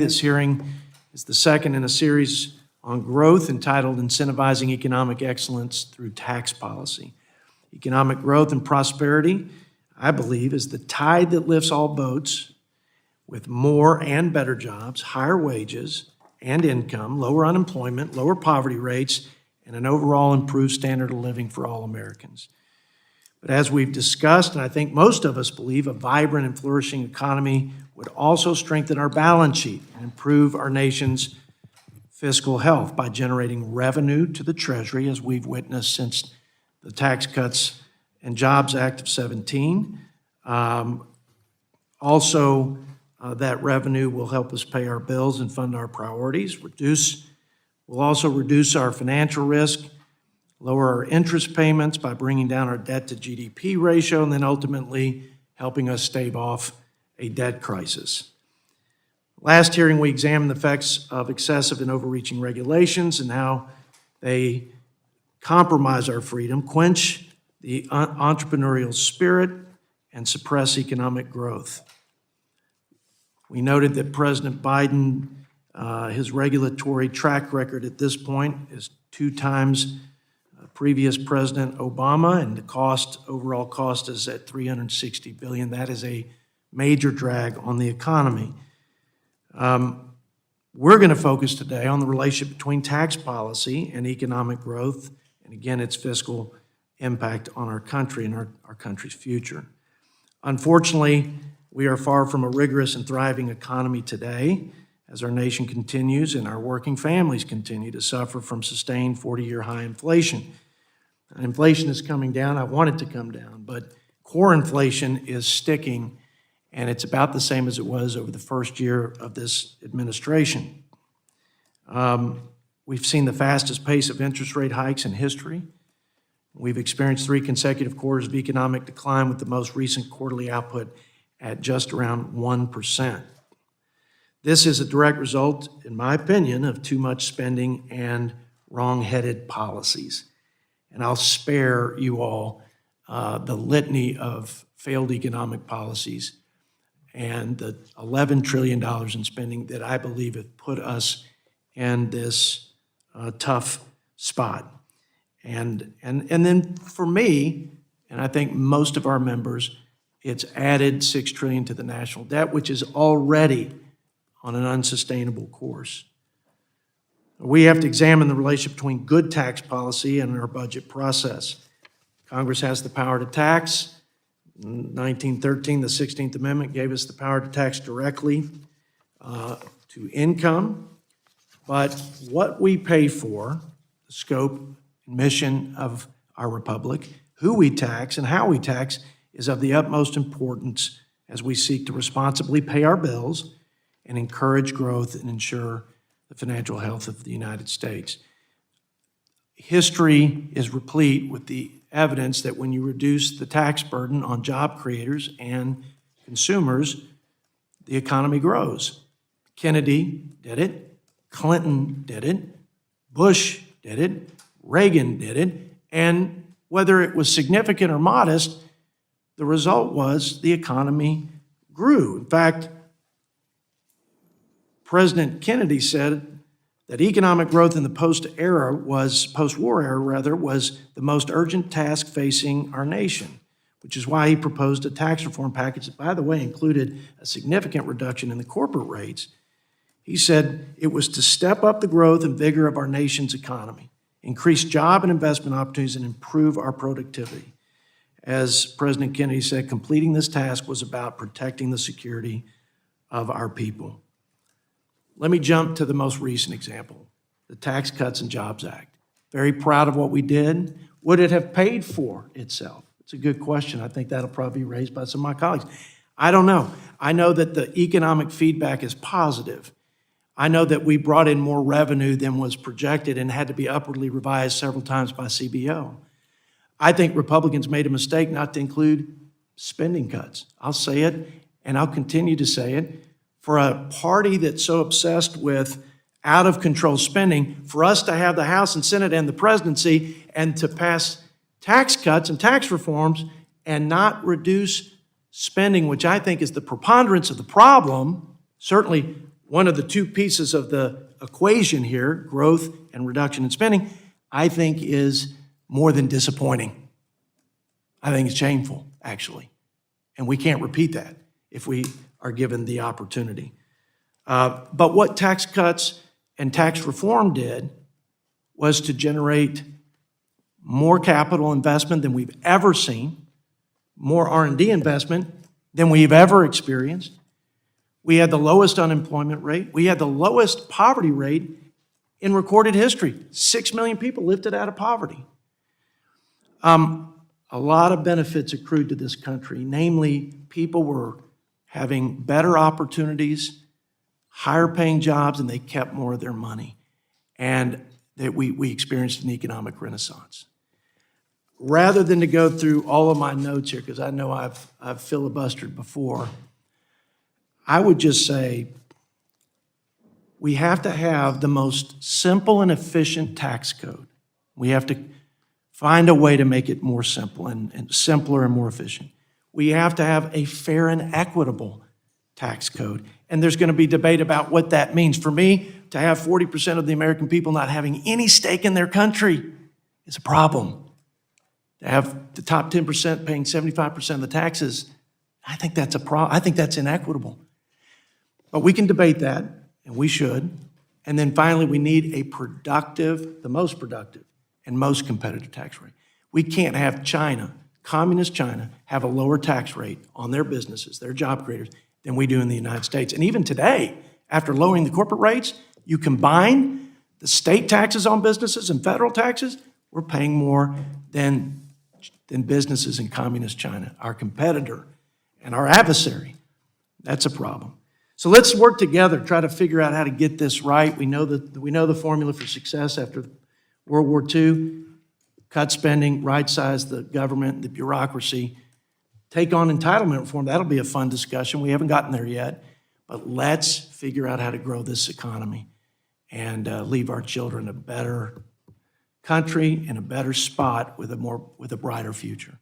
This hearing is the second in a series on growth entitled Incentivizing Economic Excellence Through Tax Policy. Economic growth and prosperity, I believe, is the tide that lifts all boats with more and better jobs, higher wages and income, lower unemployment, lower poverty rates, and an overall improved standard of living for all Americans. But as we've discussed, and I think most of us believe, a vibrant and flourishing economy would also strengthen our balance sheet and improve our nation's fiscal health by generating revenue to the Treasury, as we've witnessed since the Tax Cuts and Jobs Act of 17. That revenue will help us pay our bills and fund our priorities. We'll also reduce our financial risk, lower our interest payments by bringing down our debt to GDP ratio, and then ultimately helping us stave off a debt crisis. Last hearing, we examined the effects of excessive and overreaching regulations and how they compromise our freedom, quench the entrepreneurial spirit, and suppress economic growth. We noted that President Biden, his regulatory track record at this point is 2 times previous President Obama, and the overall cost is at $360 billion. That is a major drag on the economy. We're going to focus today on the relationship between tax policy and economic growth, and again, its fiscal impact on our country and our country's future. Unfortunately, we are far from a rigorous and thriving economy today as our nation continues and our working families continue to suffer from sustained 40-year high inflation. And inflation is coming down. I want it to come down, but core inflation is sticking, and it's about the same as it was over the first year of this administration. We've seen the fastest pace of interest rate hikes in history. We've experienced 3 consecutive quarters of economic decline, with the most recent quarterly output at just around 1%. This is a direct result, in my opinion, of too much spending and wrong-headed policies. And I'll spare you all the litany of failed economic policies and the $11 trillion in spending that I believe have put us in this tough spot. And then for me, and I think most of our members, it's added $6 trillion to the national debt, which is already on an unsustainable course. We have to examine the relationship between good tax policy and our budget process. Congress has the power to tax. In 1913, the 16th Amendment gave us the power to tax directly to income. But what we pay for, the scope and mission of our republic, who we tax and how we tax, is of the utmost importance as we seek to responsibly pay our bills and encourage growth and ensure the financial health of the United States. History is replete with the evidence that when you reduce the tax burden on job creators and consumers, the economy grows. Kennedy did it, Clinton did it, Bush did it, Reagan did it, and whether it was significant or modest, the result was the economy grew. In fact, President Kennedy said that economic growth in the post-war era was the most urgent task facing our nation, which is why he proposed a tax reform package that, by the way, included a significant reduction in the corporate rates. He said it was to step up the growth and vigor of our nation's economy, increase job and investment opportunities, and improve our productivity. As President Kennedy said, completing this task was about protecting the security of our people. Let me jump to the most recent example, the Tax Cuts and Jobs Act. Very proud of what we did. Would it have paid for itself? It's a good question. I think that'll probably be raised by some of my colleagues. I don't know. I know that the economic feedback is positive. I know that we brought in more revenue than was projected and had to be upwardly revised several times by CBO. I think Republicans made a mistake not to include spending cuts. I'll say it, and I'll continue to say it. For a party that's so obsessed with out-of-control spending, for us to have the House and Senate and the presidency and to pass tax cuts and tax reforms and not reduce spending, which I think is the preponderance of the problem, certainly one of the two pieces of the equation here, growth and reduction in spending, I think is more than disappointing. I think it's shameful, actually. And we can't repeat that if we are given the opportunity. But what tax cuts and tax reform did was to generate more capital investment than we've ever seen, more R&D investment than we've ever experienced. We had the lowest unemployment rate. We had the lowest poverty rate in recorded history. 6 million people lifted out of poverty. A lot of benefits accrued to this country. Namely, people were having better opportunities, higher paying jobs, and they kept more of their money. And that we experienced an economic renaissance. Rather than to go through all of my notes here, because I know I've filibustered before, I would just say we have to have the most simple and efficient tax code. We have to find a way to make it more simple and simpler and more efficient. We have to have a fair and equitable tax code. And there's going to be debate about what that means. For me, to have 40% of the American people not having any stake in their country is a problem. To have the top 10% paying 75% of the taxes, I think that's a problem. I think that's inequitable. But we can debate that, and we should. And then finally, we need a productive, the most productive and most competitive tax rate. We can't have China, communist China, have a lower tax rate on their businesses, their job creators, than we do in the United States. And even today, after lowering the corporate rates, you combine the state taxes on businesses and federal taxes, we're paying more than businesses in communist China, our competitor and our adversary. That's a problem. So let's work together, try to figure out how to get this right. We know the formula for success after World War II: cut spending, right-size the government, the bureaucracy, take on entitlement reform. That'll be a fun discussion. We haven't gotten there yet, but let's figure out how to grow this economy and leave our children a better country in a better spot with a brighter future.